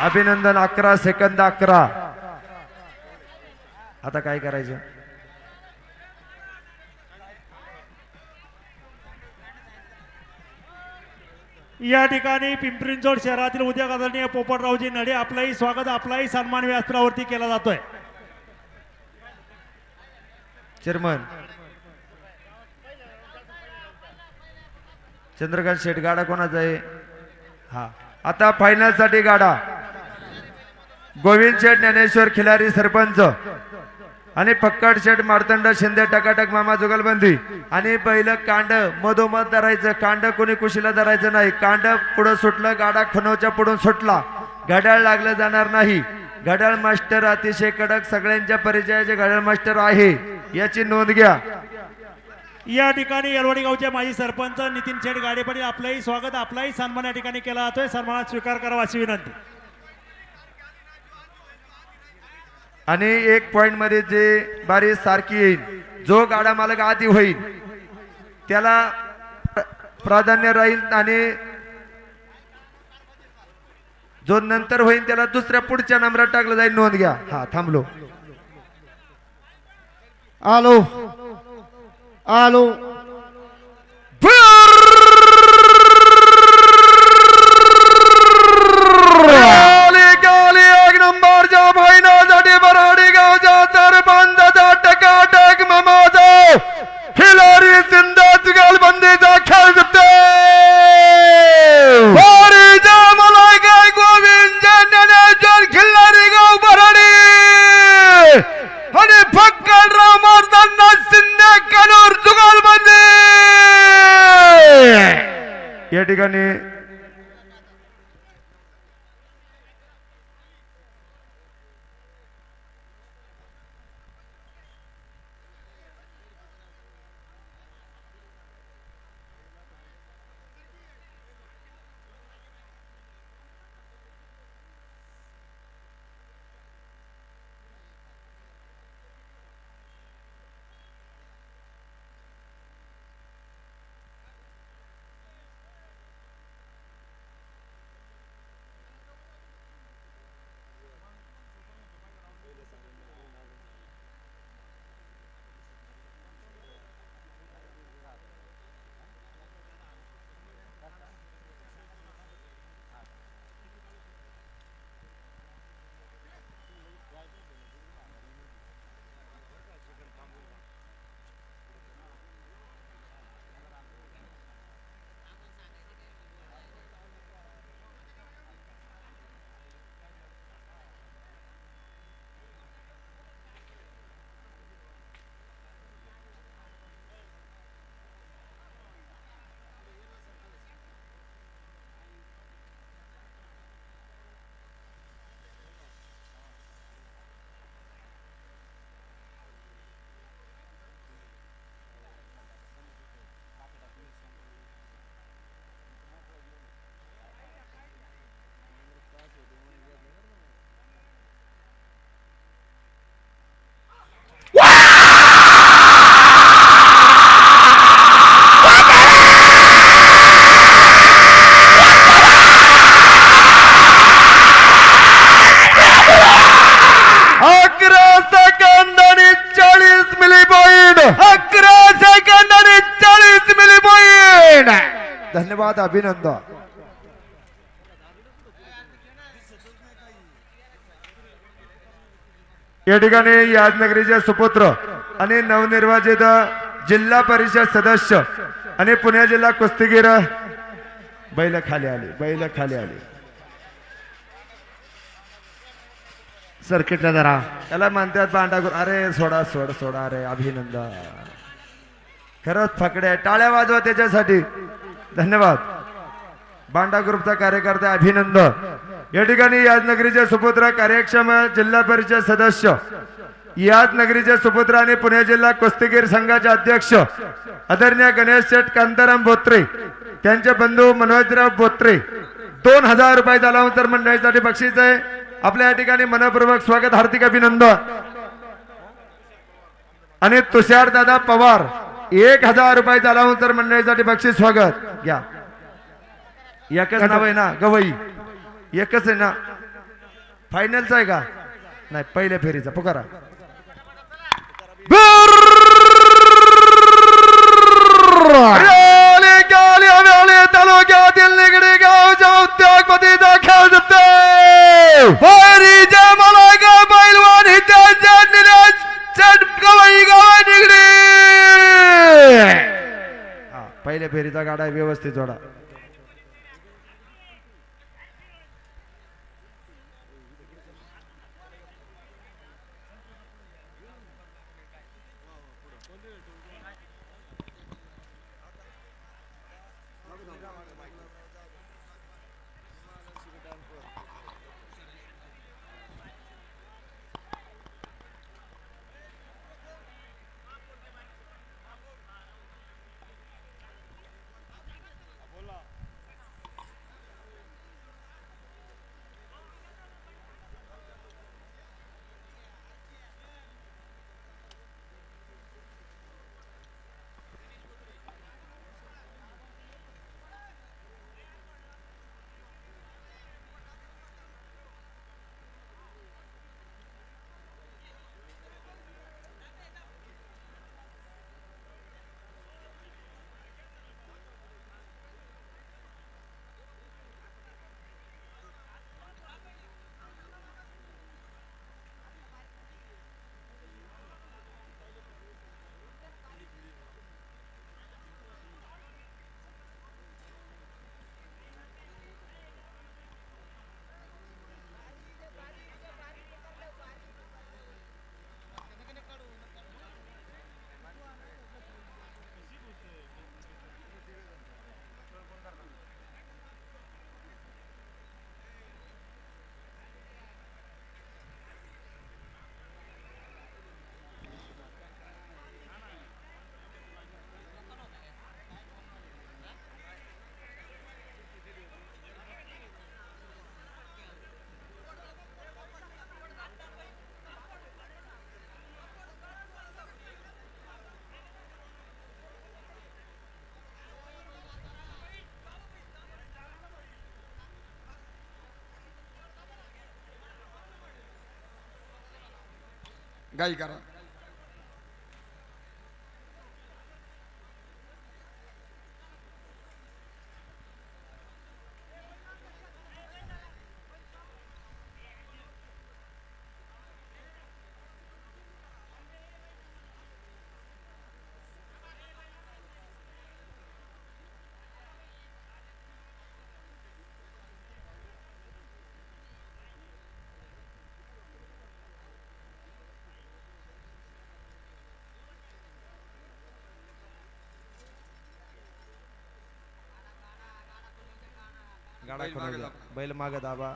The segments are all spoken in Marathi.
अभिनंदन 11 सेकंद 11. आता काय करायचं? या ठिकाणी पिंपरी-चिंचवड शहरातील उद्योग आदरणीय पोपटरावजी नडे आपलाही स्वागत आपलाही सन्मान व्यासपीठावरती केला जातोय. चेअरमन चंद्रकांत शेठ गाडा कोणाचा आहे? हा आता फायनल साठी गाडा गोविंद शेठ ज्ञानेश्वर खिलारी सरपंच आणि पक्कड शेठ मार्तंड शिंदे टकाटक मामा जुगलबंदी आणि पहिलं कांड मधोमध धरायचं. कांड कोणी कुशीला धरायचं नाही. कांड पुढं सुटलं गाडा खनवच्या पुढून सुटला. घड्याळ लागलं जाणार नाही. घड्याळ मास्टर अतिशय कडक सगळ्यांच्या परिचयाचे घड्याळ मास्टर आहे याची नोंद घ्या. या ठिकाणी येलवाडी गावचे माजी सरपंच नितीन शेठ गाडे पाटील आपलाही स्वागत आपलाही सन्मान या ठिकाणी केला जातोय. सन्मानात स्वीकार करावा अशी विनंती. आणि एक पॉइंट मध्ये जे बारी सारखी येईल जो गाडा मालक आधी होईल त्याला प्राधान्य राहील आणि जो नंतर होईल त्याला दुसऱ्या पुढच्या नंबरात टाकलं जाईल. नोंद घ्या. हा थांबलो. आलो आलो खिलारी सिंधा जुगलबंदीचा खेळ जिंकते. गोविंद ज्ञानेश्वर खिल्लारी गाव बराडी आणि फक्कडराव मार्तंड शिंदे कनूर जुगलबंदी या ठिकाणी धन्यवाद. अभिनंदन. या ठिकाणी यादनगरीचे सुपुत्र आणि नवनिर्वाचित जिल्हा परिषद सदस्य आणि पुणे जिल्हा कुस्तीगीर बैल खाली आले. सर्किटला जरा त्याला म्हणतात बांडागुर. अरे सोडा अरे अभिनंदन. खरंच फकड्या टाळ्या वाजवा त्याच्यासाठी. धन्यवाद. बांडा ग्रुपचा कार्यकर्ता अभिनंदन. या ठिकाणी यादनगरीचे सुपुत्र कार्यक्षम जिल्हा परिषद सदस्य यादनगरीचे सुपुत्र आणि पुणे जिल्हा कुस्तीगीर संघाचे अध्यक्ष आदरणीय गणेश शेठ कांताराम बोत्रे त्यांचे बंधू मनोजराव बोत्रे 2000 रुपये झाल्यानंतर मंडळीसाठी बक्षीस आहे. आपल्या या ठिकाणी मनपूर्वक स्वागत हार्दिक अभिनंदन. आणि तुषार दादा पवार 1000 रुपये झाल्यानंतर मंडळीसाठी बक्षीस स्वागत घ्या. एकच नाव आहे ना गवई एकच आहे ना. फायनलचा आहे का नाही पहिल्या फेरीचा पुकारा तालुक्यातील निगडी गावच्या उद्योगपतीचा खेळ जिंकतोय भैरीच्या मलागा पैलवान हित्याच्या निलेश गवई गाव निगडी पहिल्या फेरीचा गाडा व्यवस्थित जोडा गाई करा गाडा खोला बैल माग दाबा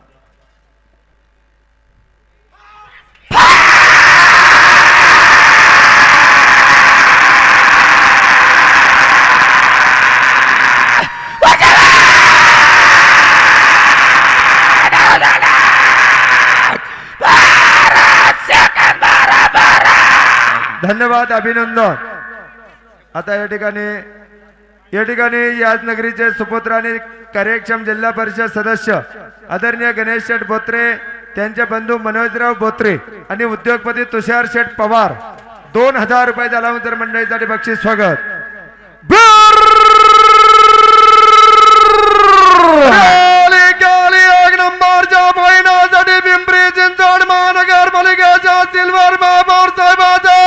धन्यवाद अभिनंदन आता या ठिकाणी याच नगरीचे सुपुत्र आणि कार्यक्षम जिल्हा परिषद सदस्य आदरणीय गणेश शेठ बोत्रे त्यांचे बंधू मनोजराव बोत्रे आणि उद्योगपती तुषार शेठ पवार 2000 रुपये जलावंतर मंडळीसाठी बक्षीस स्वागत एक नंबरच्या महिन्यासाठी पिंपरी चिंचवड महानगर पालिकेच्या सिल्वर महापौर साहेबांचे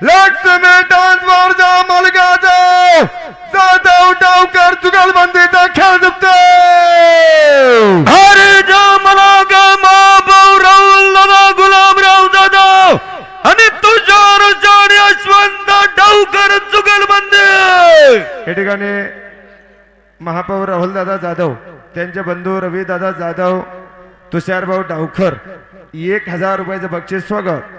लक्ष्मी ट्रान्सफरच्या मालकाचे जाधव डावकर जुगलबंदीचा खेळ जिंकतो हरीच्या मलाका महापौर राहुल दादा गुलाबराव जाधव आणि तुषार आणि यशवंत डावकर जुगलबंदी या ठिकाणी महापौर राहुल दादा जाधव त्यांचे बंधू रवी दादा जाधव तुषार भाऊ डावकर 1000 रुपयाचं बक्षीस स्वागत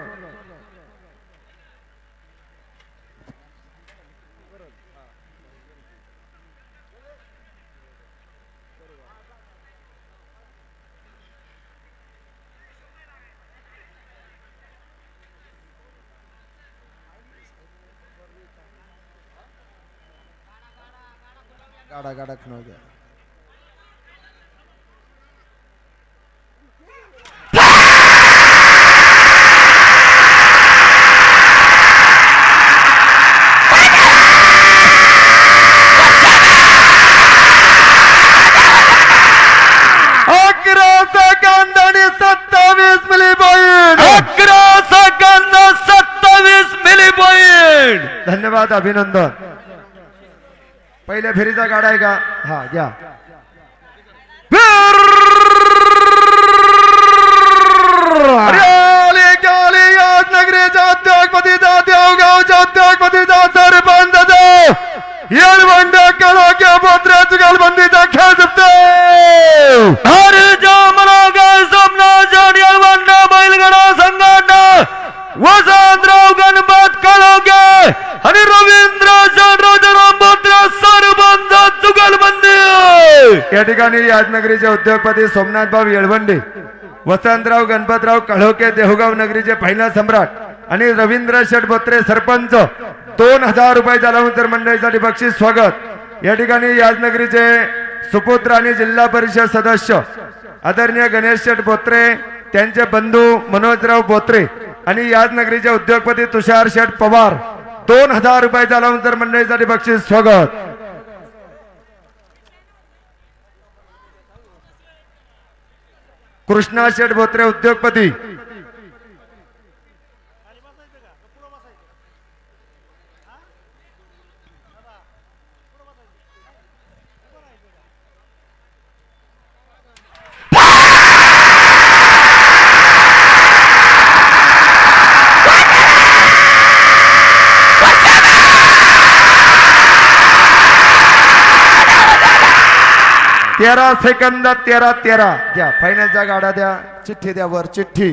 गाडा गाडा खणू द्या धन्यवाद अभिनंदन. पहिल्या फेरीचा गाडा आहे का? हा घ्या. नगरीच्या उद्योगपतीचा देवगावच्या उद्योगपतीचा सरपंचाचा येळवंड कळोके बोत्रे जुगलबंदीचा खेळ जिंकतो. हरीच्या मनागाय सामनाच्या येळवंड बैलगाडा संघटना वसंतराव गणपत कळोके आणि रवींद्र राजाराम बोत्रे सरपंच जुगलबंदी. या ठिकाणी यादनगरीचे उद्योगपती सोमनाथ भाऊ येळवंडे, वसंतराव गणपतराव कळोके देहगाव नगरीचे पहिला सम्राट आणि रवींद्र शेठ बोत्रे सरपंच 2000 रुपयाच्या लावून मंडळीसाठी बक्षीस स्वागत. या ठिकाणी यादनगरीचे सुपुत्र आणि जिल्हा परिषद सदस्य आदरणीय गणेश शेठ बोत्रे, त्यांचे बंधू मनोजराव बोत्रे आणि यादनगरीचे उद्योगपती तुषार शेठ पवार 2000 रुपयाच्या लावून मंडळीसाठी बक्षीस स्वागत. कृष्णा शेठ बोत्रे उद्योगपती, तेरा सेकंद 13 घ्या. फायनलच्या गाडा द्या. चिठ्ठी द्या वर, चिठ्ठी.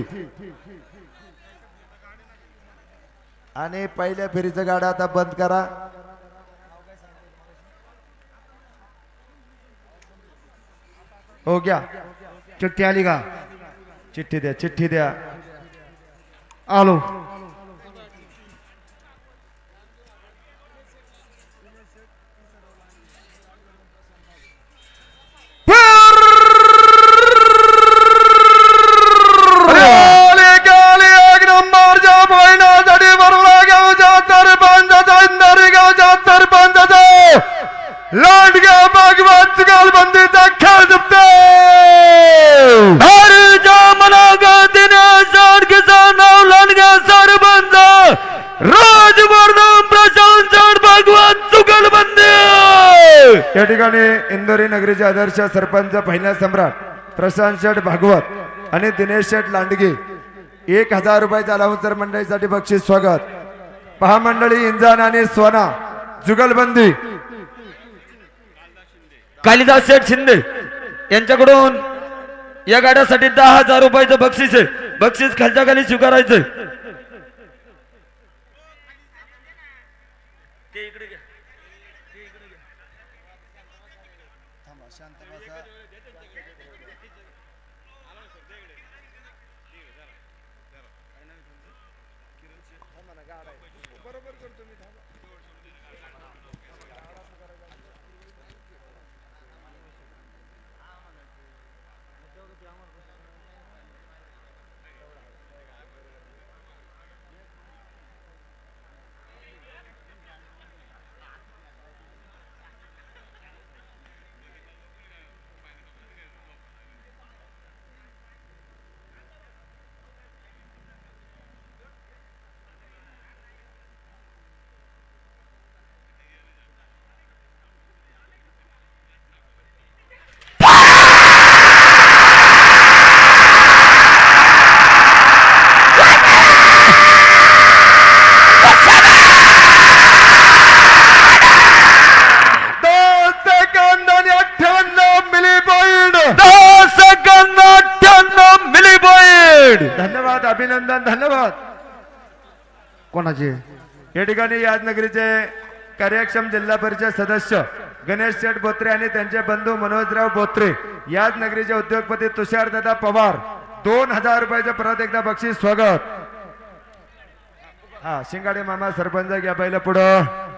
आणि पहिल्या फेरीचा गाडा आता बंद करा. हो घ्या. चिठ्ठी आली का? चिठ्ठी द्या, चिठ्ठी द्या. आलो. लांडगा भागवत जुगलबंदीचा खेळ जिंकतो. हरीच्या मनागतीने किसान नाव लांडगा सरपंच राजवर्धन प्रशांत भागवत जुगलबंदी. या ठिकाणी इंदोरी नगरीचे आदर्श सरपंच पहिला सम्राट प्रशांत शेठ भागवत आणि दिनेश शेठ लांडगे 1000 रुपयाच्या लावून मंडळीसाठी बक्षीस स्वागत. पहा मंडळी, इंजान आणि सोना जुगलबंदी. कालिदास शेठ शिंदे यांच्याकडून या गाड्यासाठी 10,000 रुपयाचं बक्षीस आहे. बक्षीस खालच्या खाली स्वीकारायचं. धन्यवाद, अभिनंदन, धन्यवाद. कोणाचे? या ठिकाणी यादनगरीचे कार्यक्षम जिल्हा परिषद सदस्य गणेश शेठ बोत्रे आणि त्यांचे बंधू मनोजराव बोत्रे, यादनगरीचे उद्योगपती तुषार दादा पवार 2000 रुपयाचं परत एकदा बक्षीस स्वागत. हा शिंगाडे मामा सरपंच घ्या पहिलं पुढं.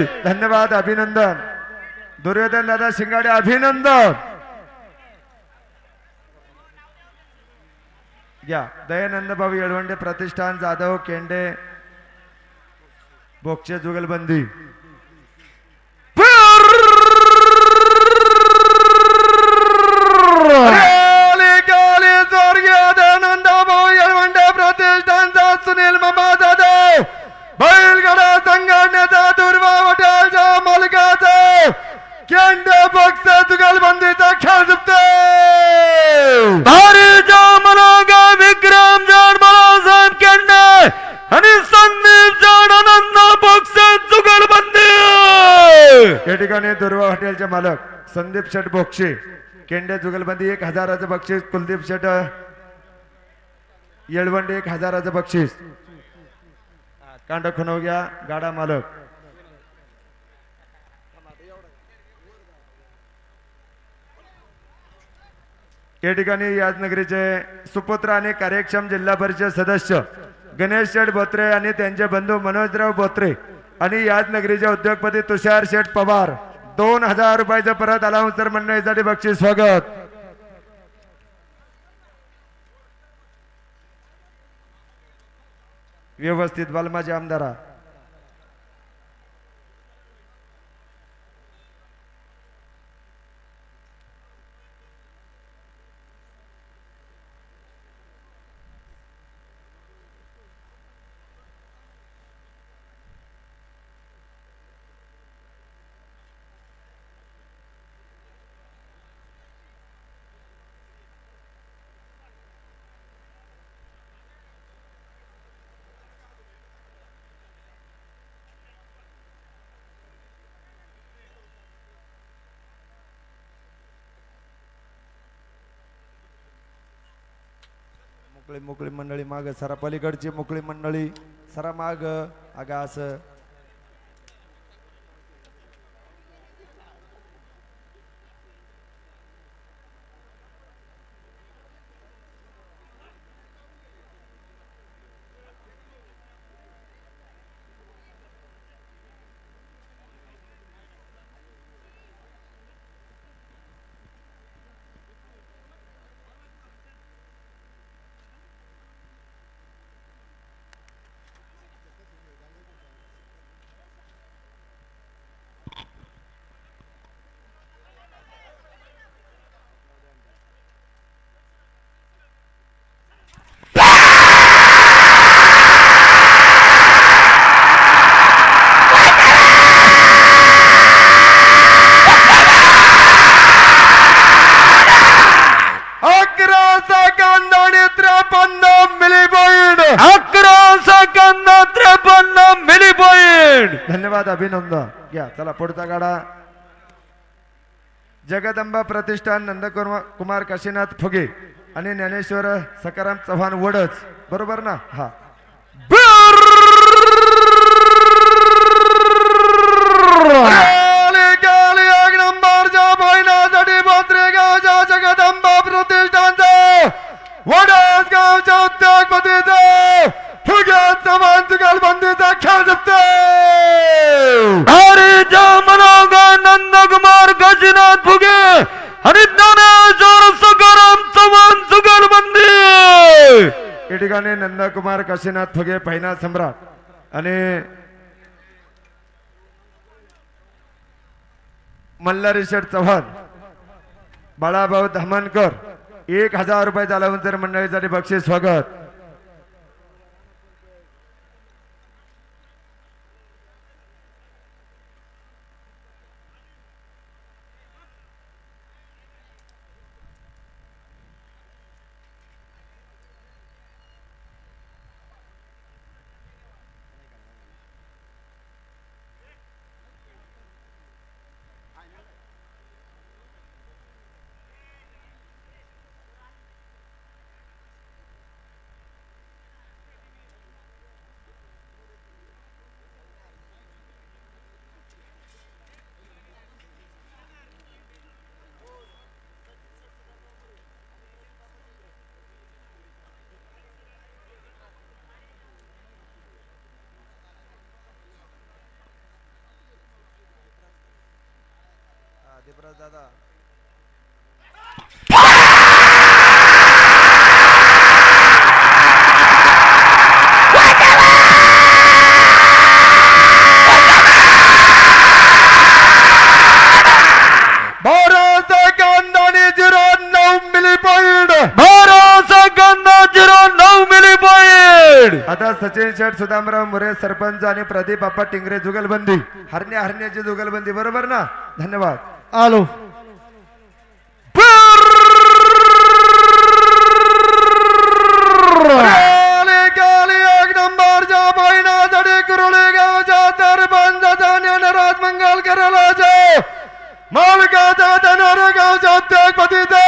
बीड. धन्यवाद अभिनंदन. दुर्योधन दादा शिंगाडे अभिनंदन. घ्या दयानंद भाऊ येळवंडे प्रतिष्ठान जाधव केंडे बोक्षे जुगलबंदी. दयानंद भाऊ येळवंडे प्रतिष्ठानचा सुनील मामा जाधव बैलगाडा संघटनेचा दुर्वा हॉटेलच्या मालकाचा केंडे बॉक्स जुगलबंदीचा खेळ जिंकतो. धारीच्या मनोगा विक्रम जाड बाळासाहेब केंडे आणि संदीप जाड आनंद बक्षीस जुगलबंदी. या ठिकाणी दुर्वा हॉटेलचे मालक संदीप शेठ बोक्षे केंडे जुगलबंदी 1000चं बक्षीस. कुलदीप शेठ येळवंडे 1000चं बक्षीस. कांड खनवग्या गाडा मालक. या ठिकाणी याजनगरीचे सुपुत्र आणि कार्यक्षम जिल्हा परिषद सदस्य गणेश शेठ बोत्रे आणि त्यांचे बंधू मनोजराव बोत्रे आणि याजनगरीचे उद्योगपती तुषार शेठ पवार 2000 रुपयाचं परत अलाउन्सर मंडळीसाठी बक्षीस. स्वागत. व्यवस्थित बालमाजी आमदारा. मोकळी मंडळी माग सरा. पलीकडची मोकळी मंडळी सरा माग. अगा असं धन्यवाद अभिनंदन. घ्या चला पुढचा गाडा. जगदंबा प्रतिष्ठान नंदकुमार काशीनाथ फुगे आणि ज्ञानेश्वर सकाराम चव्हाण वडच. बरोबर ना? हा. एक नंबरच्या महिन्यासाठी भोसरेगावच्या जगदंबा प्रतिष्ठानचा वडस गावच्या उद्योगपतीचा फुगे चव्हाण जुगलबंदीचा खेळ जिंकतो. धारीच्या मनोगा नंदकुमार काशीनाथ फुगे आणि ज्ञानेश्वर सकाराम चव्हाण जुगलबंदी. या ठिकाणी नंदकुमार काशीनाथ फुगे पहिला सम्राट आणि मल्हारी शेठ चव्हाण बाळाभाऊ धामणकर 1000 रुपये अलाउन्सर मंडळीसाठी बक्षीस. स्वागत. दिपराज दादा भारत कांदाने 09 मिली पॉइंट. भरोसा गंदा 09 मिली पॉइंट. आता सचिन शेठ सुदामराव मुरे सरपंच आणि प्रदीप आप्पा टिंगरे जुगलबंदी हरण्याची जुगलबंदी बरोबर ना. धन्यवाद. आलो. एक नंबरच्या महिन्यासाठी कुरुळे गावच्या सरपंचाचा ज्ञानराज मंगल करायला मालकाचा धनोरा गावच्या उद्योगपतीचा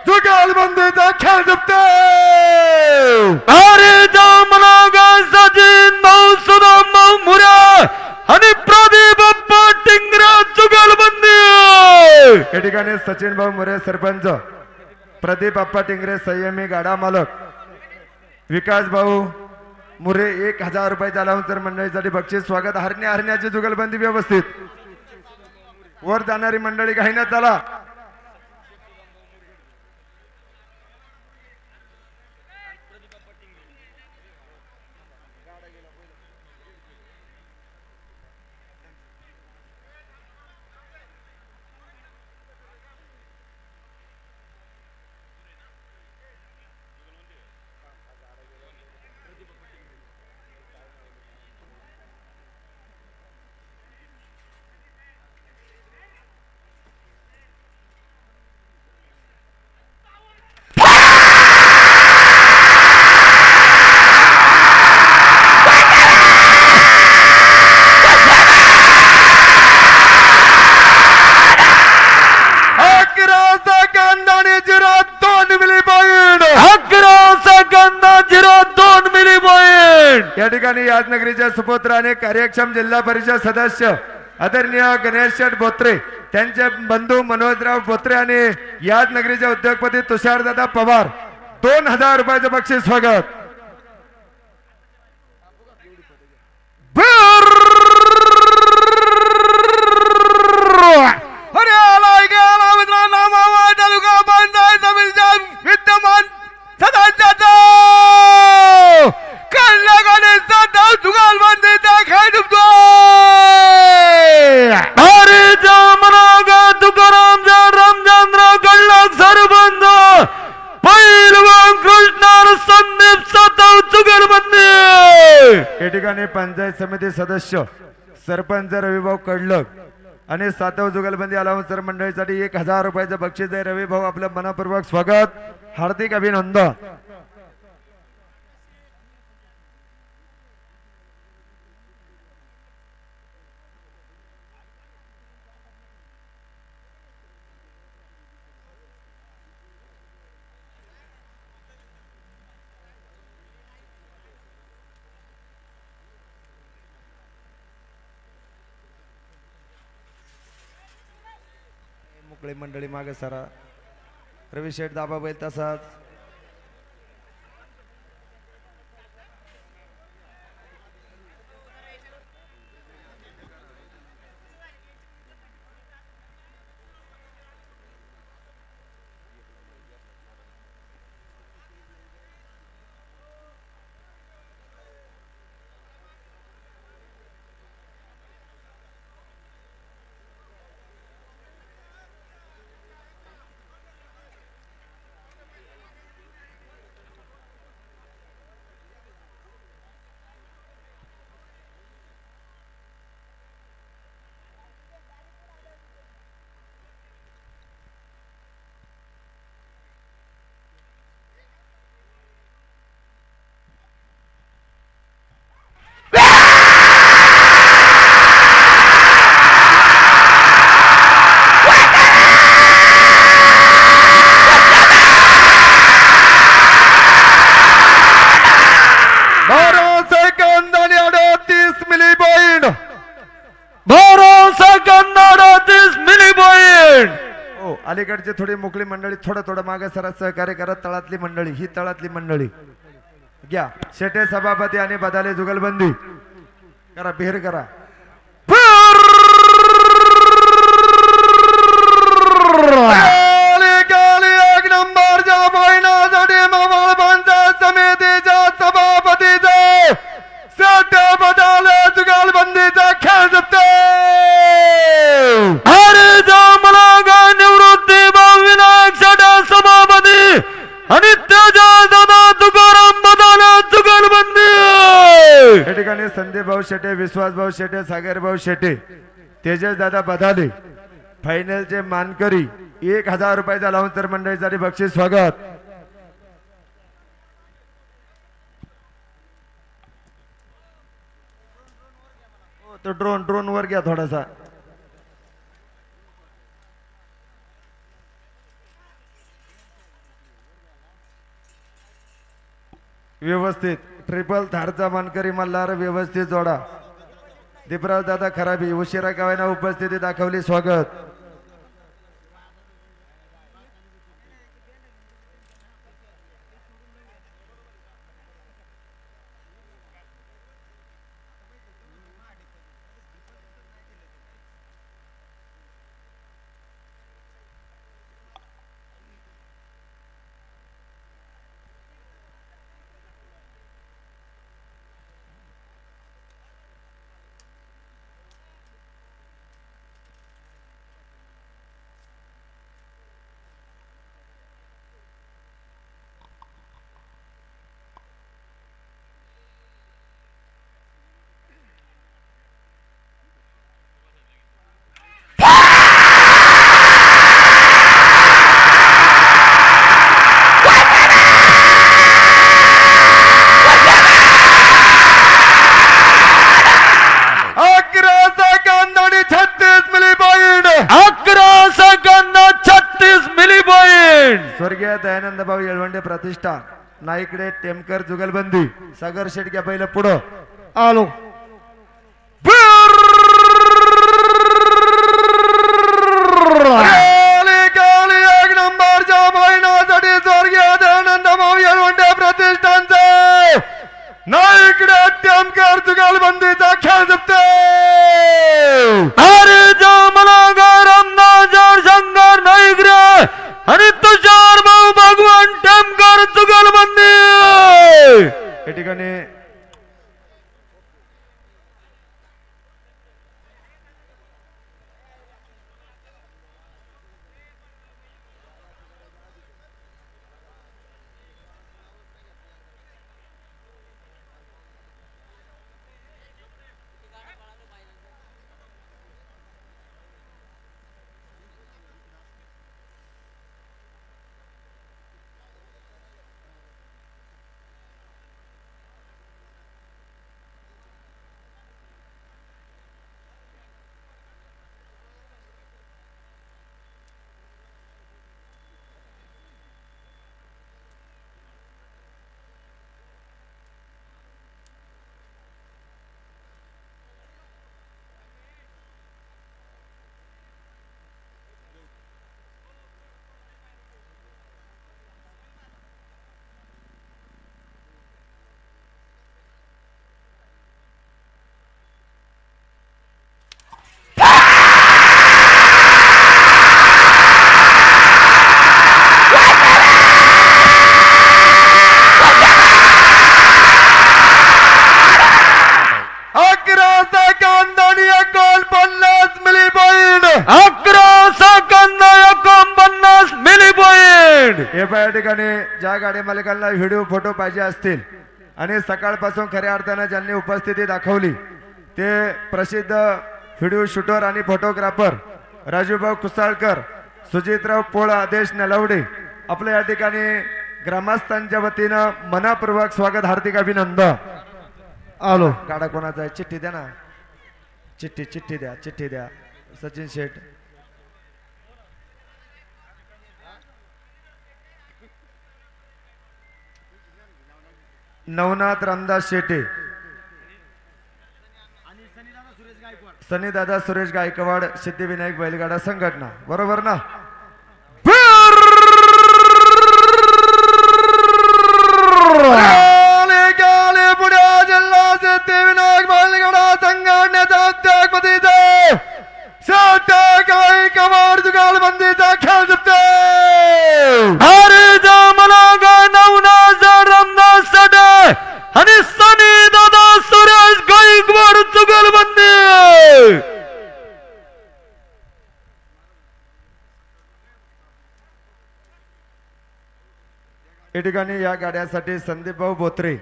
जुगलबंदीचा खेळ जिंकतो. अरे जामनागासाठी नऊ सुदाम मुरा आणि प्रदीप अप्पा टिंगरा जुगलबंदी. या ठिकाणी सचिन भाऊ मुरे सरपंच, प्रदीप आप्पा टिंगरे संयमी गाडा मालक, विकास भाऊ मुरे 1000 रुपयाचा अलाउन्सर मंडळीसाठी बक्षीस. स्वागत. हरण्याची जुगलबंदी व्यवस्थित. वर जाणारी मंडळी घाईना चला. या ठिकाणी यादनगरीच्या सुपुत्र आणि कार्यक्षम जिल्हा परिषद सदस्य आदरणीय गणेश शेठ बोत्रे, त्यांचे बंधू मनोजराव बोत्रे आणि यादनगरीचे उद्योगपती तुषारदादा पवार 2000 रुपयाचं बक्षीस. स्वागत. विद्यमान सदस्याचा जुगलबंदीचा खेळ जिंकतो. अरे जामनागा तुकाराम रामचंद्र कल्लाक सरपंच पैलवान कृष्णार संदीप सातव जुगलबंदी. या ठिकाणी पंचायत समिती सदस्य सरपंच रविभाऊ कडलक आणि सातव जुगलबंदी अलाउन्सर मंडळीसाठी 1000 रुपयाचं बक्षीस आहे. रविभाऊ आपलं मनपूर्वक स्वागत, हार्दिक अभिनंदन. मोकळे मंडळी मागे सरा. रवी शेठ दाबा बैल तसाच. अलीकडचे थोडी मोकळी मंडळी थोडं मागे सरा सहकार्य करत. तळातली मंडळी, ही तळातली मंडळी घ्या. शेटे सभापती आणि बदाले जुगलबंदी करा, बिहेर करा. संदीप भाऊ शेटे, विश्वास भाऊ शेटे, सागर भाऊ शेटे, तेजस दादा बधाले फायनलचे मानकरी 1000 रुपयाचा लावून तर मंडळीसाठी बक्षीस स्वागत. हो, तो ड्रोन वर घ्या थोडासा. व्यवस्थित ट्रिपल थारचा मानकरी मल्हार व्यवस्थित जोडा. दीपराज दादा खराबी उशिरा गावांना उपस्थिती दाखवली स्वागत. स्वर्गीय दयानंद भाऊ येळवंडे प्रतिष्ठान नाईकडे टेमकर जुगलबंदी. सागर शेट घ्या पहिलं पुढं. आलो एक नंबरच्या महिन्यासाठी स्वर्गीय दयानंद भाऊ येळवंडे प्रतिष्ठानचे नाईकडे टेमकर जुगलबंदीचा खेळ जिंकते. अरे जो मला रामनाथ शंकर नाईकरे आणि तुषार भाऊ भगवान टेमकर जुगलबंदी. या ठिकाणी या ठिकाणी ज्या गाडी मालकांना व्हिडिओ फोटो पाहिजे असतील आणि सकाळपासून खऱ्या अर्थाने ज्यांनी उपस्थिती दाखवली ते प्रसिद्ध व्हिडिओ शूटर आणि फोटोग्राफर राजूभाऊ कुसाळकर, सुजितराव पोळ, आदेश नलवडे आपल्या या ठिकाणी ग्रामस्थांच्या वतीनं मनापूर्वक स्वागत, हार्दिक अभिनंदन. आलो गाडा कोणाचा आहे? चिठ्ठी द्या ना. चिठ्ठी द्या सचिन शेठ. नवनाथ रामदास शेटे, सनीदादा सुरेश गायकवाड, सिद्धिविनायक बैलगाडा संघटना. बरोबर ना? पुढे जिल्हा सिद्धिविनायक बैलगाडा संघटनेचा अध्यक्षपदीचा गायकवाड जुगलबंदीचा खेळ जिंकते. अरे जा मला नवनाथ रामदास शेटे आणि सनी दादा सुरेश गायकवाड जुगलबंदी. या ठिकाणी या गाड्यासाठी संदीप भाऊ बोत्रे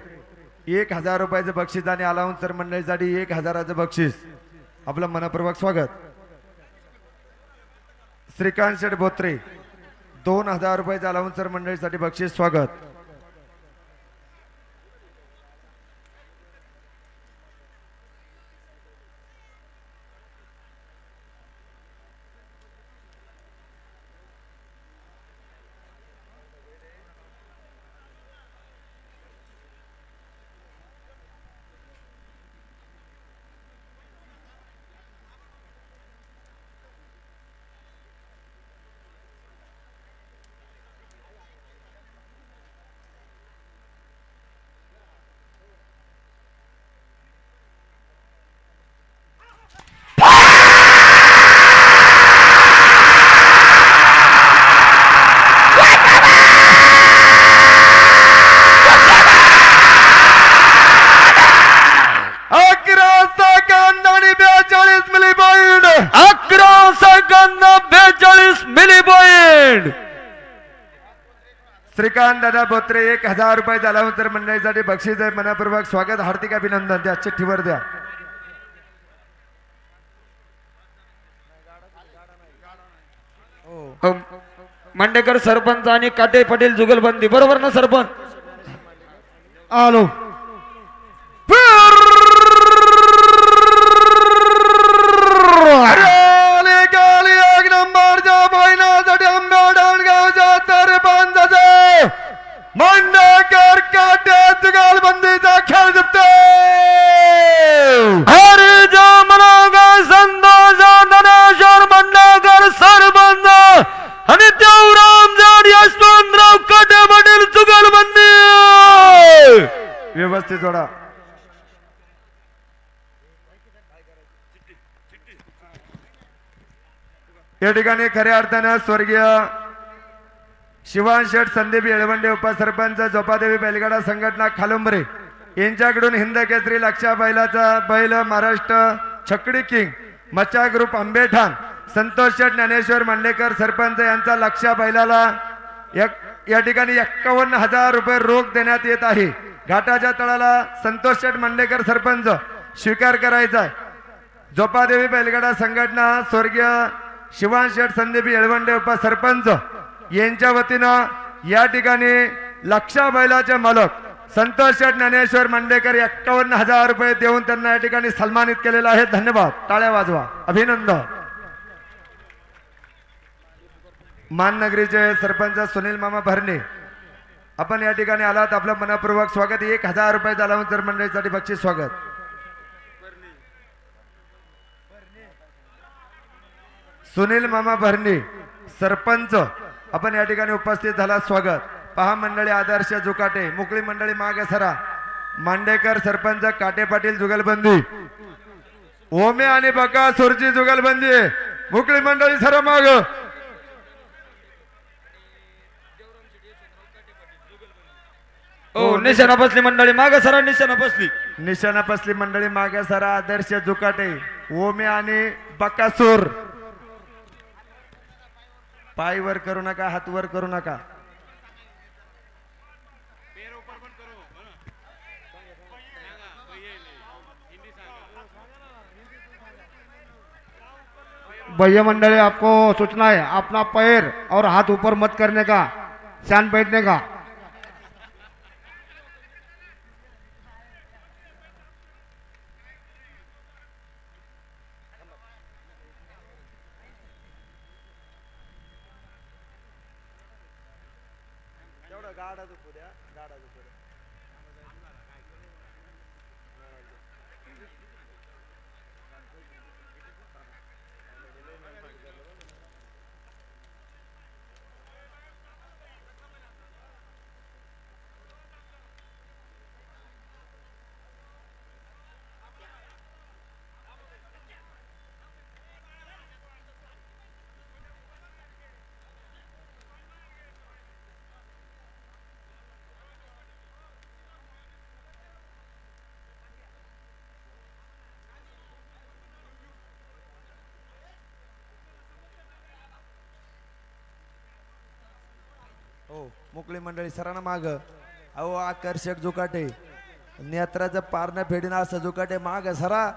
₹1000 बक्षीस आणि अलाउन्सर मंडळीसाठी 1000चं बक्षीस. आपलं मनपूर्वक स्वागत. श्रीकांत शेठ बोत्रे ₹2000 अलाउन्सर मंडळीसाठी बक्षीस स्वागत. श्रीकांत दादा बोत्रे ₹1000 अलाउन्सर मंडळीसाठी बक्षीस आहे. मनपूर्वक स्वागत. हार्दिक अभिनंदन. त्या चिठ्ठीवर द्या. मांडेकर सरपंच आणि काटे पाटील जुगलबंदी बरोबर ना सरपंच. आलो एक नंबरच्या महिन्यासाठी आंबेडाणगावच्या सरपंचाचे मांडेकर काटे जुगालबंदीचा खेळ जिंकतो. हरी जमनागर संतोष धनेश्वर मांडेकर सरपंच आणि देवराम जाड यशवंतराव काटे पाटील जुगलबंदी. व्यवस्थित जोडा. या ठिकाणी खऱ्या अर्थानं स्वर्गीय शिवान शेठ संदीप येळवंडे उपसरपंच जोपादेवी बैलगाडा संघटना खालुंबरे यांच्याकडून हिंद केसरी लक्षा बैलाचा बैल महाराष्ट्र छकडी किंग मच्छा ग्रुप आंबेठाण संतोष शेठ ज्ञानेश्वर मांडेकर सरपंच यांचा लक्षा बैलाला या ठिकाणी ₹51,000 रोख देण्यात येत आहे. घाटाच्या तळाला संतोष शेठ मांडेकर सरपंच स्वीकार करायचा आहे. जोपादेवी बैलगाडा संघटना स्वर्गीय शिवान शेठ संदीप येळवंडे उपसरपंच यांच्या वतीनं या ठिकाणी लक्षा बैलाचे मालक संतोष शेठ ज्ञानेश्वर मांडेकर ₹51,000 देऊन त्यांना या ठिकाणी सन्मानित केलेला आहे. धन्यवाद. टाळ्या वाजवा. अभिनंदन. माननगरीचे सरपंच सुनील मामा भरणे आपण या ठिकाणी आलात. आपलं मनपूर्वक स्वागत. ₹1000 अलाउन्सर मंडळीसाठी बक्षीस स्वागत. सुनील मामा भरणे सरपंच आपण या ठिकाणी उपस्थित झाला. स्वागत. पहा मंडळी आदर्श जुकाटे मुकळी मंडळी मागे सरा. मांडेकर सरपंच काटे पाटील जुगलबंदी. ओमे आणि बकासूरची जुगलबंदी. मुकळी मंडळी सरा माग. निशाणा बसली मंडळी मागे सरा. निशाणा बसली. निशाणा बसली मंडळी मागे सरा. आदर्श जुकाटे ओमे आणि बकासूर. पाय वर करू नका. हात वर करू नका. भैया मंडली आपको सूचना है अपना पैर और हाथ ऊपर मत करने का, शांत बैठने का. मोकळी मंडळी सरांना माग. अहो आकर्षक जुकाटे नेत्राचं पारणं फेडीन असं जुकाटे माग सरा.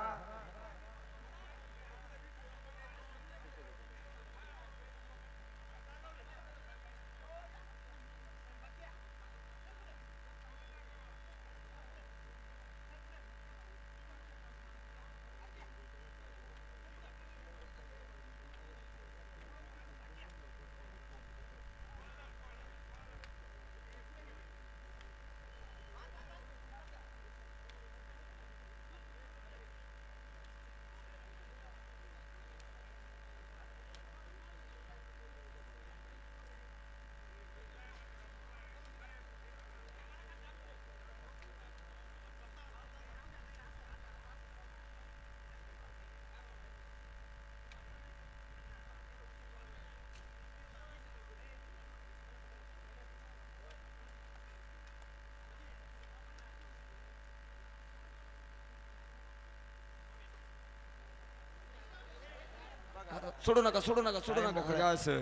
सोडू नका सोडू नका सोडू नका मोकळ्या असं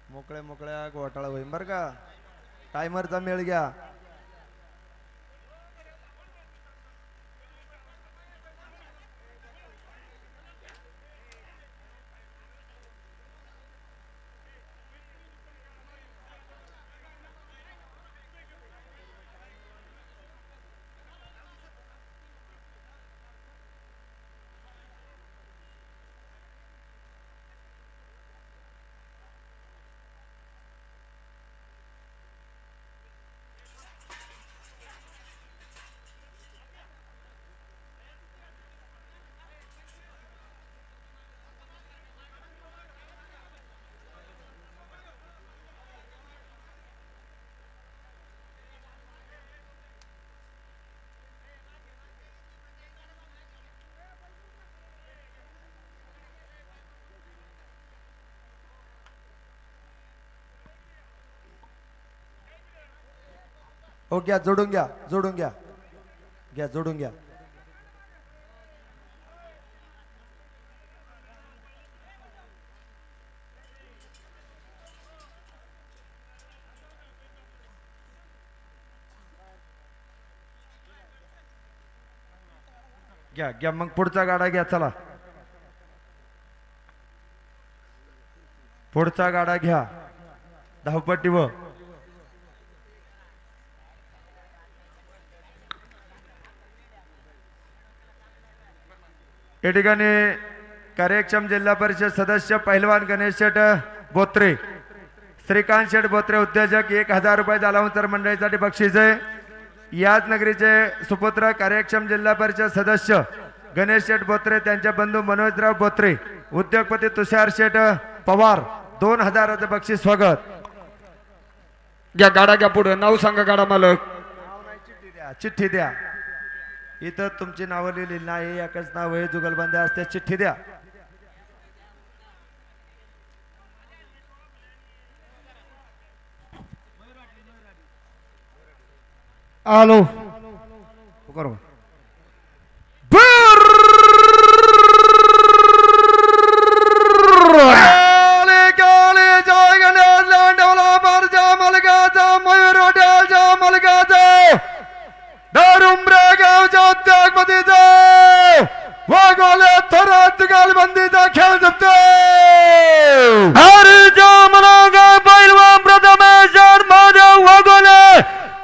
मोकळ्या मोकळ्या घोटाळा होईल बर का. टायमरचा मेळ घ्या. हो घ्या जोडून घ्या जोडून घ्या. घ्या जोडून घ्या. घ्या घ्या मग पुढचा गाडा घ्या. चला पुढचा गाडा घ्या. धावपट्टी व या ठिकाणी कार्यक्षम जिल्हा परिषद सदस्य पहिलवान गणेश शेठ बोत्रे, श्रीकांत शेठ बोत्रे उद्योजक 1000 रुपये जालावंतर मंडळीसाठी बक्षीस आहे. याच नगरीचे सुपुत्र कार्यक्षम जिल्हा परिषद सदस्य गणेश शेठ बोत्रे, त्यांचे बंधू मनोजराव बोत्रे, उद्योगपती तुषार शेठ पवार 2000चं बक्षीस. स्वागत. घ्या गाडा घ्या पुढे. नाव सांगा गाडा मालक. चिठ्ठी द्या. इथं तुमची नावं लिहिली नाही, एकच नाव आहे, जुगलबंदी असते. चिठ्ठी द्या. आलो करो. बंदीचा खेळ जमतो. पैलवान प्रथमेश महादेव वाघोले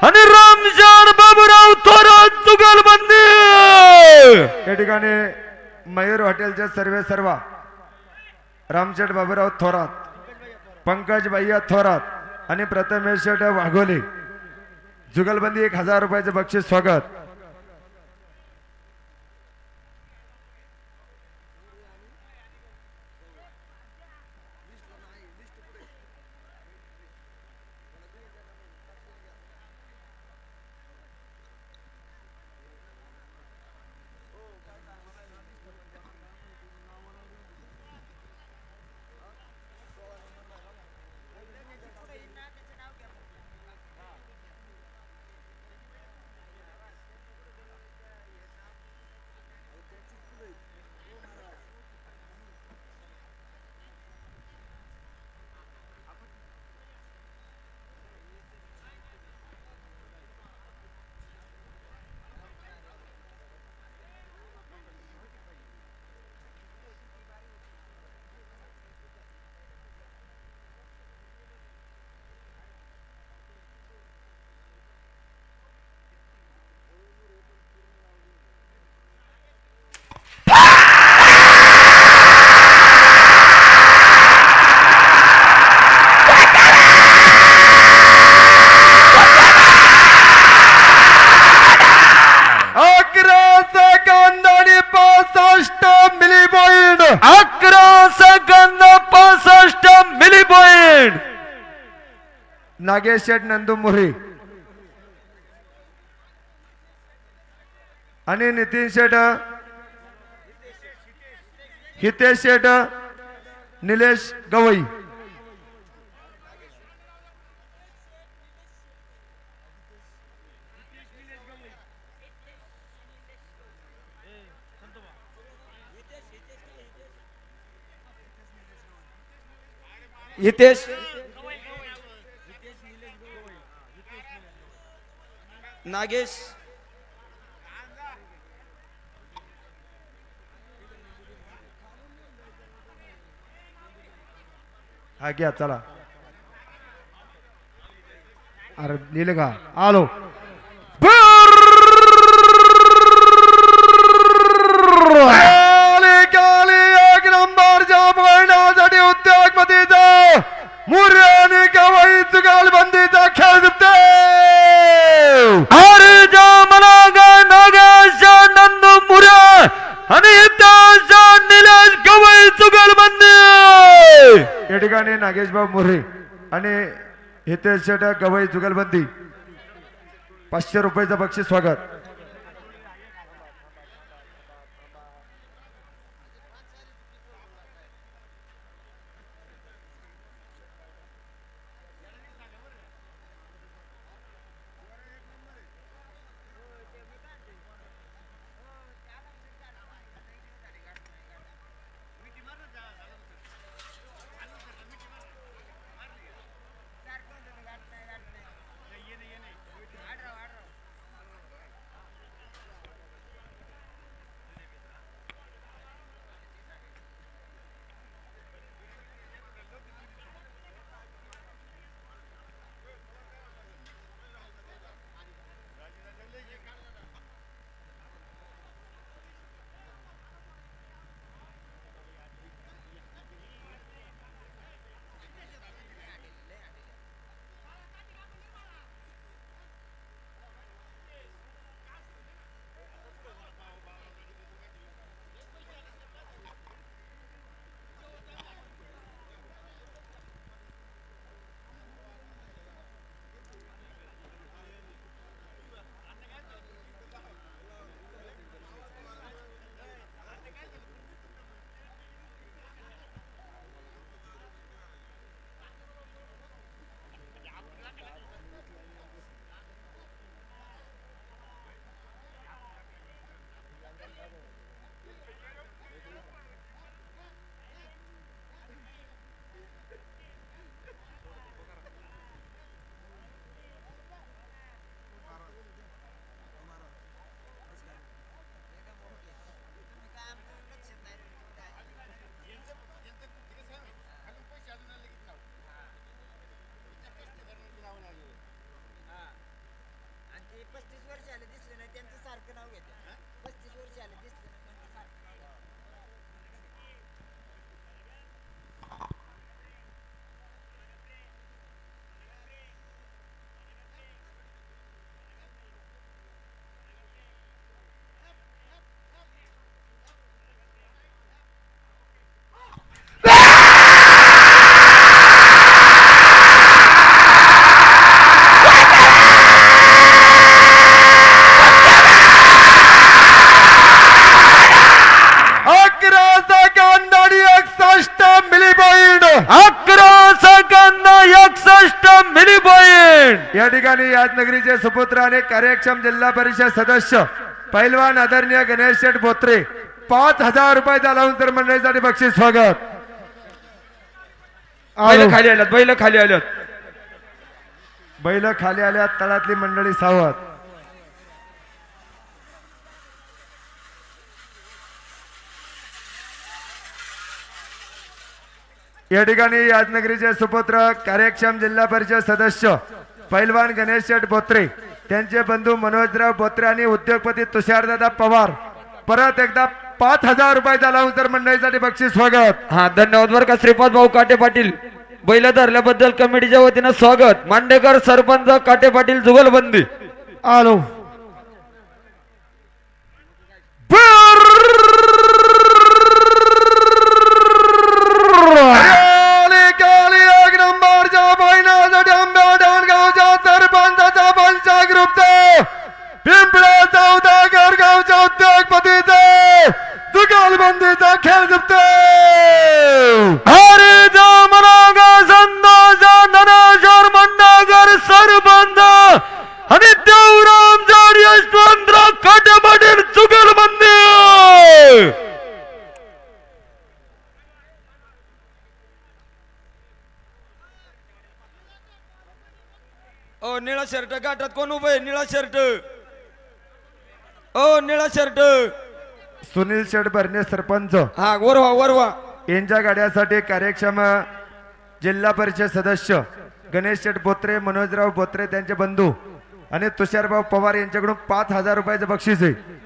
आणि रामशेठ बाबूराव थोरात जुगलबंदी. या ठिकाणी मयूर हॉटेलचे सर्वा रामशेठ बाबूराव थोरात, पंकज भैया थोरात आणि प्रथमेश शेठ वाघोले जुगलबंदी 1000 रुपयाचं बक्षीस. स्वागत. अकरा सेकंद आणि 65 milli point. 11 second 65 milli point. Nagesh Sheth Nandu More आणि नितीन शेठ, हितेश शेठ, निलेश गवई. हितेश नागेश हा घ्या चला. अरे लिहिले का आलो. काली काली एक नंबरच्या पॉइंटसाठी उद्योगपतीचा मुर्रे आणि गवई जुगालबंदीचा खेळ जिंकतो. अरे जा मला गा नागेश नंदू मुरे आणि हितेश निलेश गवई जुगलबंदी. या ठिकाणी नागेश भाऊ मोरे आणि हितेश शेठ गवई जुगलबंदी 500 रुपयाचं बक्षीस स्वागत. या ठिकाणी यादनगरीचे सुपुत्र आणि कार्यक्षम जिल्हा परिषद सदस्य पैलवान आदरणीय गणेश शेठ बोत्रे 5000 रुपयाचा लावून तर मंडळीसाठी बक्षीस स्वागत. बैल खाली आल्यात, बैल खाली आल्यात. बैल खाली आल्या, तळातली मंडळी सावध. या ठिकाणी यादनगरीचे सुपुत्र कार्यक्षम जिल्हा परिषद सदस्य पैलवान गणेश शेठ बोत्रे, त्यांचे बंधू मनोजराव बोत्रे आणि उद्योगपती तुषारदादा पवार परत एकदा 5,000 रुपयाचा लावून मंडळीसाठी बक्षीस स्वागत. हा धन्यवाद बरं का श्रीपाद भाऊ काटे पाटील बैल धरल्याबद्दल कमिटीच्या वतीनं स्वागत. मांडेकर सरपंच काटे पाटील जुगलबंदी. आलो एक नंबरच्या महिन्यासाठी आंबेगावच्या सरपंचाचा पंचायत ग्रुपचा पिंपळा चौदागर गावच्या उद्योगपतीचा जुगलबंदीचा खेळ जिंकतो. हरे जामरागा संतोषा धनेश्वर मंडागर सरपंच आणि देवराम जाड यशवंतराव काटे पाटील जुगलबंदी. ओ निळा शर्ट गाठात कोण उभे? निळा शर्ट. ओ निळा शर्ट. सुनील शेठ भरणे सरपंच हा वरवा वरवा. यांच्या गाड्यासाठी कार्यक्षम जिल्हा परिषद सदस्य गणेश शेठ बोत्रे, मनोजराव बोत्रे त्यांचे बंधू आणि तुषारभाऊ पवार यांच्याकडून 5,000 रुपयाचं बक्षीस आहे.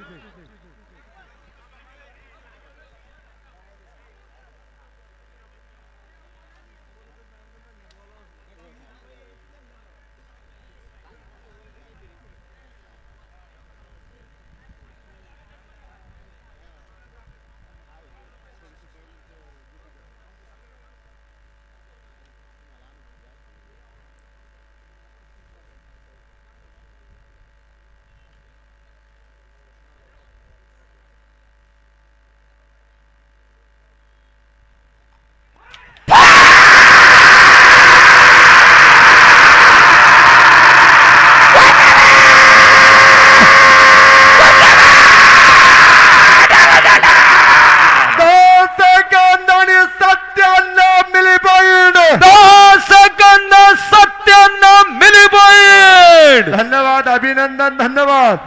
धन्यवाद, अभिनंदन, धन्यवाद.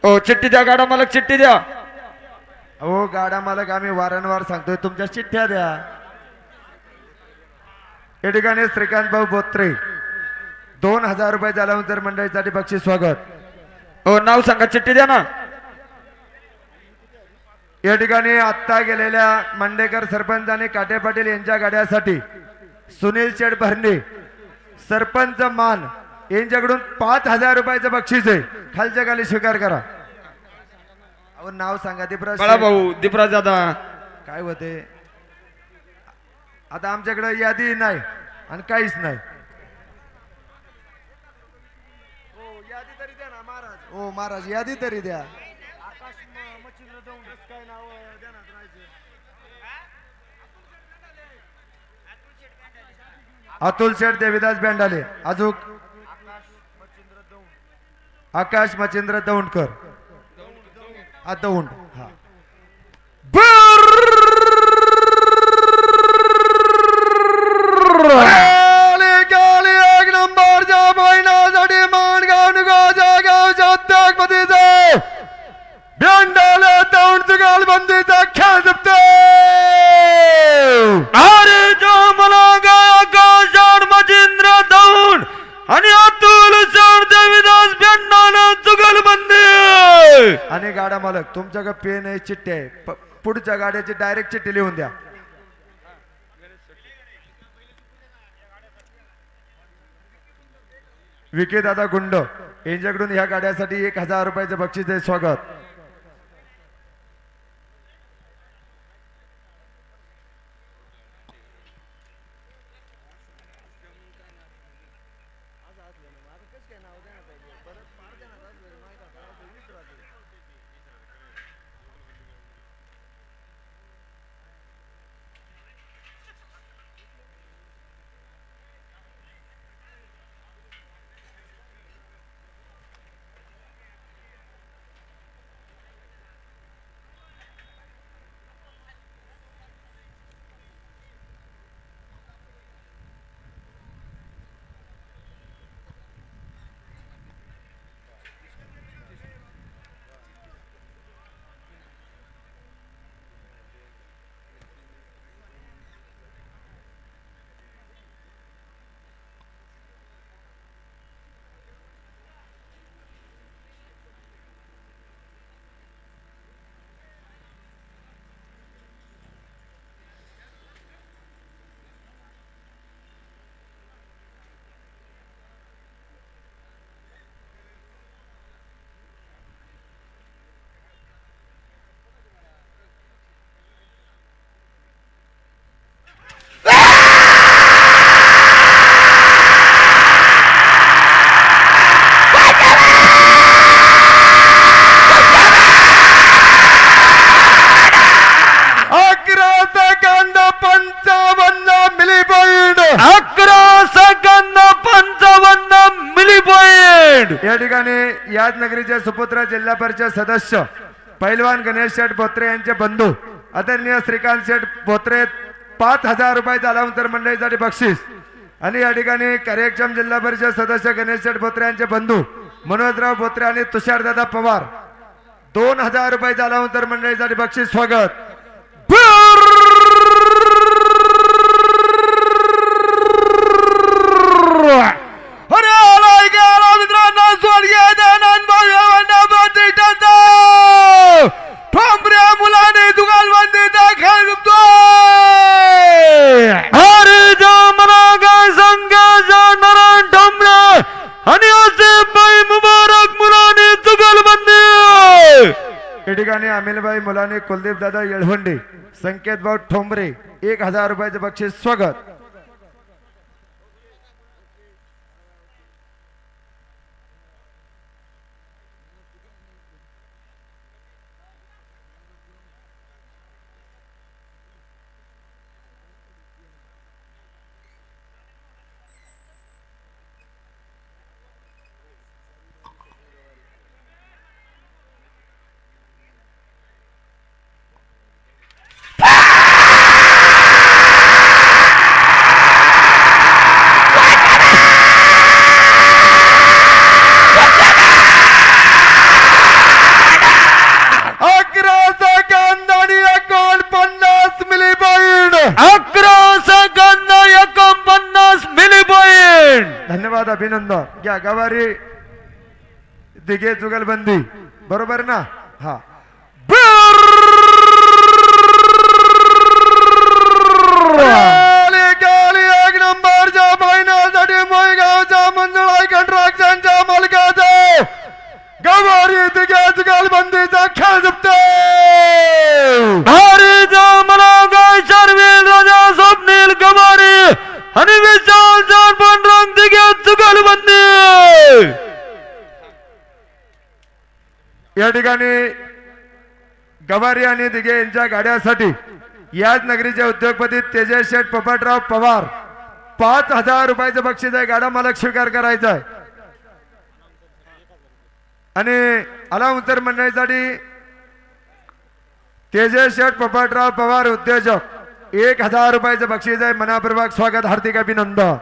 ओ चिठ्ठी द्या गाडा मालक, चिठ्ठी द्या. हो गाडा मालक, आम्ही वारंवार सांगतोय तुमच्या चिठ्ठ्या द्या. या ठिकाणी श्रीकांत भाऊ बोत्रे 2,000 रुपये झाल्यानंतर मंडळीसाठी बक्षीस स्वागत. ओ नाव सांगा, चिठ्ठी द्या ना. या ठिकाणी आत्ता गेलेल्या मंडेकर सरपंच आणि काटे पाटील यांच्या गाड्यासाठी सुनील शेठ भरणे सरपंच मान यांच्याकडून 5,000 रुपयाचं बक्षीस आहे. खालच्या खाली स्वीकार करा. अहो नाव सांगा. दीपराज बाळा भाऊ, दीपराज दादा. काय होते आता आमच्याकडे यादी नाही आणि काहीच नाही. यादी तरी द्या ना महाराज. हो महाराज, यादी तरी द्या. अतुल शेठ देविदास बेंडाले, अजून आकाश मच्छिंद्र दौंडकर. दौंड. हा एक नंबरच्या महिन्यासाठी माणगाव निघाच्या गावच्या उद्योगपतीचा बेंडाले दौंड जुगलबंदीचा खेळ जिंकतो. अरे जो मला आकाश मचिंद्र दौंड आणि अतुल शेठ देविदास बेंडाला जुगलबंदी. आणि गाडा मालक, तुमच्याकडे पेन आहे, चिठ्ठी आहे, पुढच्या गाड्याची डायरेक्ट चिठ्ठी लिहून द्या. विके दादा गुंड यांच्याकडून ह्या गाड्यासाठी 1,000 रुपयाचं बक्षीस आहे. स्वागत. या ठिकाणी याच नगरीचे सुपुत्र जिल्हा परिषद सदस्य पैलवान गणेश शेठ बोत्रे यांचे बंधू आदरणीय श्रीकांत शेठ बोत्रे 5,000 रुपयाचा अलाउन्सर मंडळीसाठी बक्षीस आणि या ठिकाणी कार्यक्षम जिल्हा परिषद सदस्य गणेश शेठ बोत्रे यांचे बंधू मनोजराव बोत्रे आणि तुषारदादा पवार 2,000 रुपयाचा अलाउन्सर मंडळीसाठी बक्षीस स्वागत मुलाने दुकान बंदी दाखल अरे जो मना गाय संघाचा नारायण ठोंबरे आणि आसिफभाई मुबारक मुलाने जुगलबंदी या ठिकाणी अमिलभाई मुलाने कुलदीप दादा येळवंडे संकेत भाऊ ठोंबरे 1,000 रुपयाचे बक्षीस स्वागत धन्यवाद अभिनंदन घ्या गवारी दिघे जुगलबंदी बरोबर ना हा एक नंबरच्या महिन्यासाठी मोयगावच्या मंजुळा कंट्रॅक्शनच्या मालकाचा गवारी दिघे जुगलबंदीचा खेळ जिंकतो स्वप्नील गवारी आणि विशाल जान पांडुरंग दिघे जुगलबंदी या ठिकाणी गवारी आणि दिघे यांच्या गाड्यासाठी याच नगरीचे उद्योगपती तेजस शेठ पोपटराव पवार 5,000 रुपयाचं बक्षीस आहे गाडा मालक स्वीकार करायचा आहे आणि अलाउन्सर मंडळीसाठी तेजस शेठ पोपटराव पवार उद्योजक 1,000 रुपयाचं बक्षीस आहे मनापूर्वक स्वागत हार्दिक अभिनंदन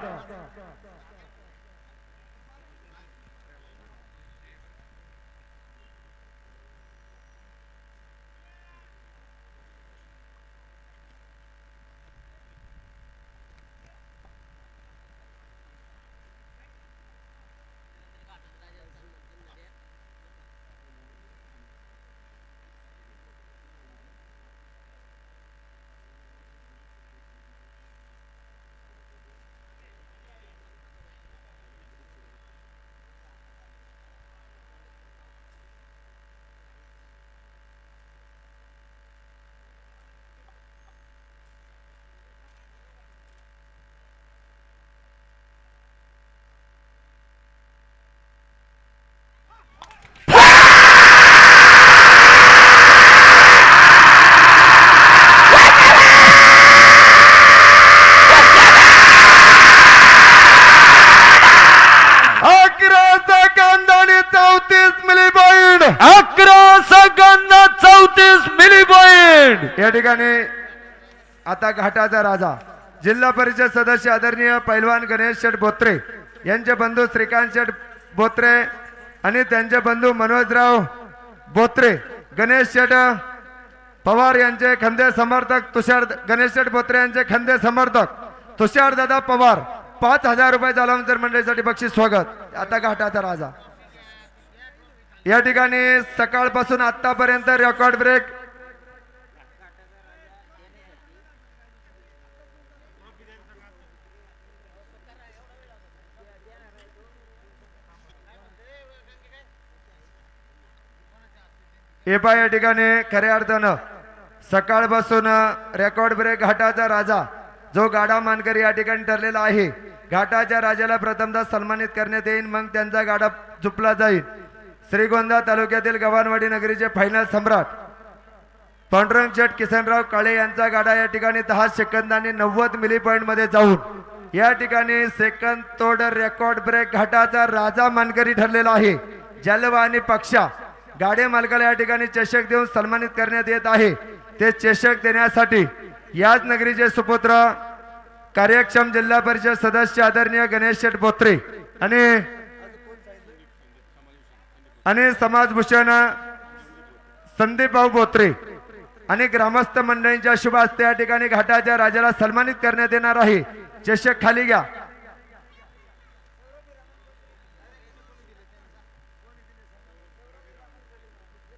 या ठिकाणी आता घाटाचा राजा जिल्हा परिषद सदस्य आदरणीय पैलवान गणेश शेठ बोत्रे यांचे बंधू श्रीकांत शेठ बोत्रे आणि त्यांचे बंधू मनोजराव बोत्रे गणेश शेठ पवार यांचे खंदे समर्थक तुषार गणेश शेठ बोत्रे यांचे खंदे समर्थक तुषार दादा पवार 5,000 रुपये अलाउन्सर मंडळीसाठी बक्षीस स्वागत आता घाटाचा राजा या ठिकाणी सकाळपासून आतापर्यंत रेकॉर्ड ब्रेक एपा या ठिकाणी खऱ्या अर्थानं सकाळपासून रेकॉर्ड ब्रेक घाटाचा राजा जो गाडा मानकरी या ठिकाणी ठरलेला आहे घाटाच्या राजाला प्रथमतः सन्मानित करण्यात येईल मग त्यांचा गाडा झुपला जाईल श्रीगोंदा तालुक्यातील गव्हाणवाडी नगरीचे फायनल सम्राट पांडुरंग शेठ किसनराव काळे यांचा गाडा या ठिकाणी 10 सेकंदांनी 90 मिली पॉइंट मध्ये जाऊन या ठिकाणी सेकंद तोड रेकॉर्ड ब्रेक घाटाचा राजा मानकरी ठरलेला आहे. जलवा आणि पक्षा गाडी मालकाला या ठिकाणी चषक देऊन सन्मानित करण्यात येत आहे. ते चषक देण्यासाठी याच नगरीचे सुपुत्र कार्यक्षम जिल्हा परिषद सदस्य आदरणीय गणेश शेठ बोत्रे आणि समाजभूषण संदीपभाऊ बोत्रे आणि ग्रामस्थ मंडळींच्या शुभ हस्ते या ठिकाणी घाटाच्या राजाला सन्मानित करण्यात येणार आहे. चषक खाली घ्या.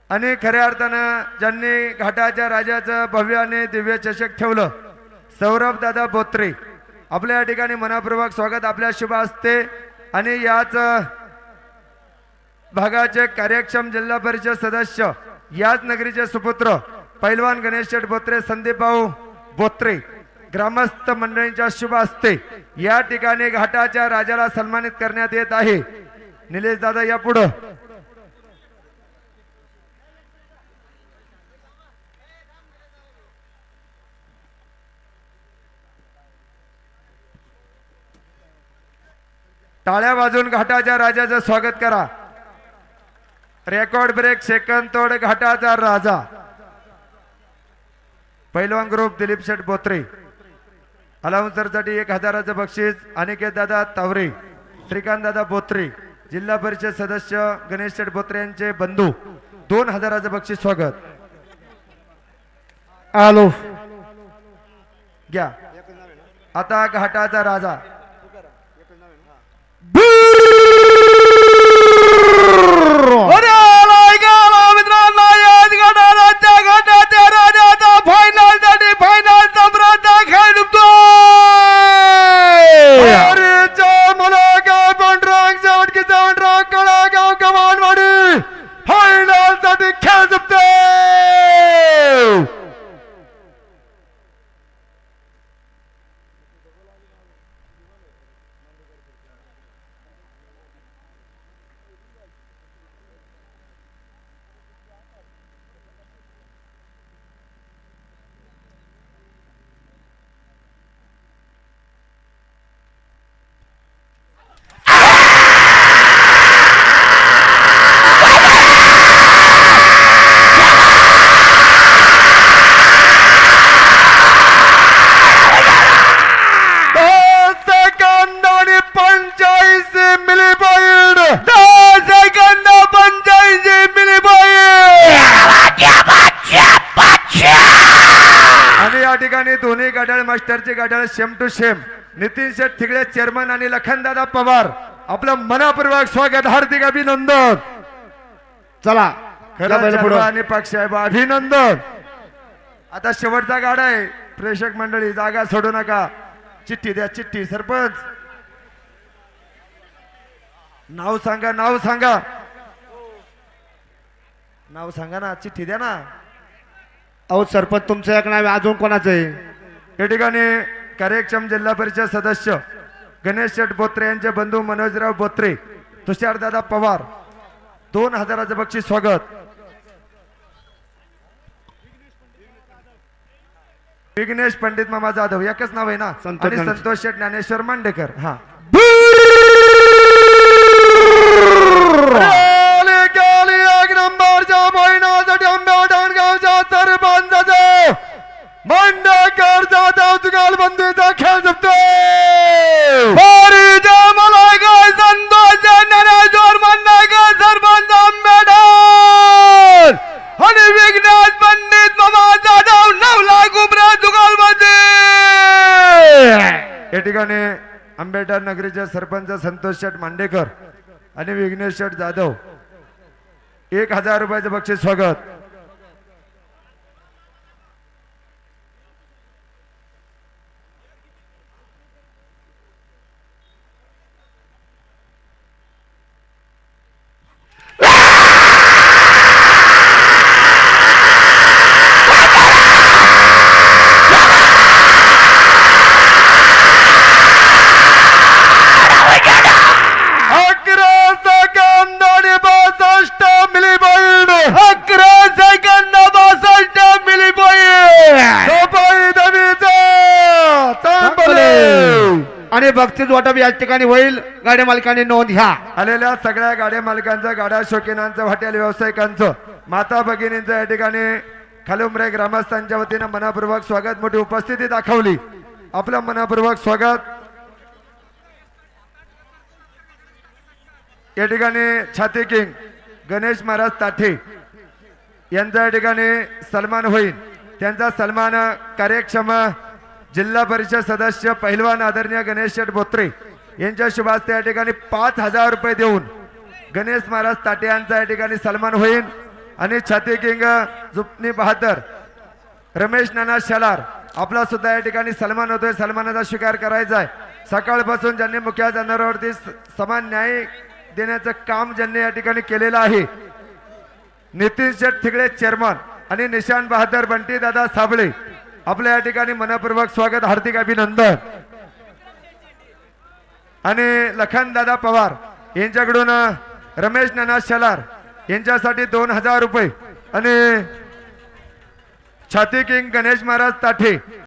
आणि खऱ्या अर्थानं ज्यांनी घाटाच्या राजाचं भव्य आणि दिव्य चषक ठेवलं, सौरभ दादा बोत्रे, आपल्या या ठिकाणी मनापूर्वक स्वागत आपल्या शुभ हस्ते. आणि याच भागाचे कार्यक्षम जिल्हा परिषद सदस्य याच नगरीचे सुपुत्र पैलवान गणेश शेठ बोत्रे संदीपभाऊ बोत्रे ग्रामस्थ मंडळींच्या शुभ हस्ते या ठिकाणी घाटाच्या राजाला सन्मानित करण्यात येत आहे. निलेश दादा या पुढं. टाळ्या वाजून घाटाच्या राजाचं स्वागत करा. रेकॉर्ड ब्रेक सेकंद तोड घाटाचा राजा पैलवान ग्रुप दिलीप शेठ बोत्रे. अलाउन्सरसाठी 1000चं बक्षीस अनिकेत दादा तावरे, श्रीकांत दादा बोत्रे, जिल्हा परिषद सदस्य गणेश शेठ बोत्रे यांचे बंधू 2000चं बक्षीस स्वागत. आलो घ्या. आता घाटाचा राजा दोन्ही गाड्या मास्टरचे गाड्या same to same Nitin Sheth Thigale chairman आणि लखनदादा पवार आपलं मनापूर्वक स्वागत हार्दिक अभिनंदन. चला खरं आणि पक्ष आहे अभिनंदन. आता शेवटचा गाडा आहे. प्रेक्षक मंडळी जागा सोडू नका. चिठ्ठी द्या चिठ्ठी. सरपंच नाव सांगा नाव सांगा नाव सांगा ना. चिठ्ठी द्या ना. अहो सरपंच तुमचं एक नाव अजून कोणाचं आहे? या ठिकाणी कार्यक्षम जिल्हा परिषद सदस्य गणेश शेठ बोत्रे यांचे बंधू मनोजराव बोत्रे, तुषारदादा पवार 2000चं बक्षीस स्वागत. विघ्नेश पंडित मामा जाधव एकच नाव आहे ना. आणि संतोष शेठ ज्ञानेश्वर मांडेकर. हा नंबरच्या महिन्यासाठी आंबेडाणगावच्या सरपंचाचं मांडेकर जाधव जुगालबंदीचा खेळ जमतो. मला काय संतोष ज्ञानेश्वर मांडेकर सरपंच आंबेडाण आणि विघ्नेश पंडित मामा जाधव 9 लाख रुपये जुगालबंदी. या ठिकाणी आंबेडकर नगरीचे सरपंच संतोष शेठ मांडेकर आणि विघ्नेश शेठ जाधव 1000 रुपयाचं बक्षीस स्वागत. बक्षीस वाटप या ठिकाणी होईल. गाड्या मालकांनी नोंद घ्या. आलेल्या सगळ्या गाड्या मालकांचं, गाड्या शौकीनांचं, हॉटेल व्यावसायिकांचं, माता भगिनींचं या ठिकाणी खालुमरे ग्रामस्थांच्या वतीनं मनापूर्वक स्वागत, मोठी उपस्थिती दाखवली. आपलं मनापूर्वक स्वागत. या ठिकाणी छाती किंग गणेश महाराज ताठे यांचा या ठिकाणी सन्मान होईल. त्यांचा सन्मान कार्यक्षम जिल्हा परिषद सदस्य पहिलवान आदरणीय गणेश शेठ बोत्रे यांच्या शुभ हस्ते या ठिकाणी 5,000 रुपये देऊन गणेश महाराज ताटे यांचा या ठिकाणी सन्मान होईल. आणि छाती किंग जुपनी बहादर रमेश नाना शेलार आपला सुद्धा या ठिकाणी सन्मान होतोय. सन्मानाचा स्वीकार करायचा आहे. सकाळपासून ज्यांनी मुख्य जनावरांवरती समान न्याय देण्याचं काम ज्यांनी या ठिकाणी केलेलं आहे, नितीन शेठ थिगळे चेअरमन आणि निशान बहादर बंटी दादा साबळे आपल्या या ठिकाणी मनपूर्वक स्वागत, हार्दिक अभिनंदन. आणि लखन दादा पवार यांच्याकडून रमेश नाना शेलार यांच्यासाठी 2,000 रुपये आणि छाती किंग गणेश महाराज ताठे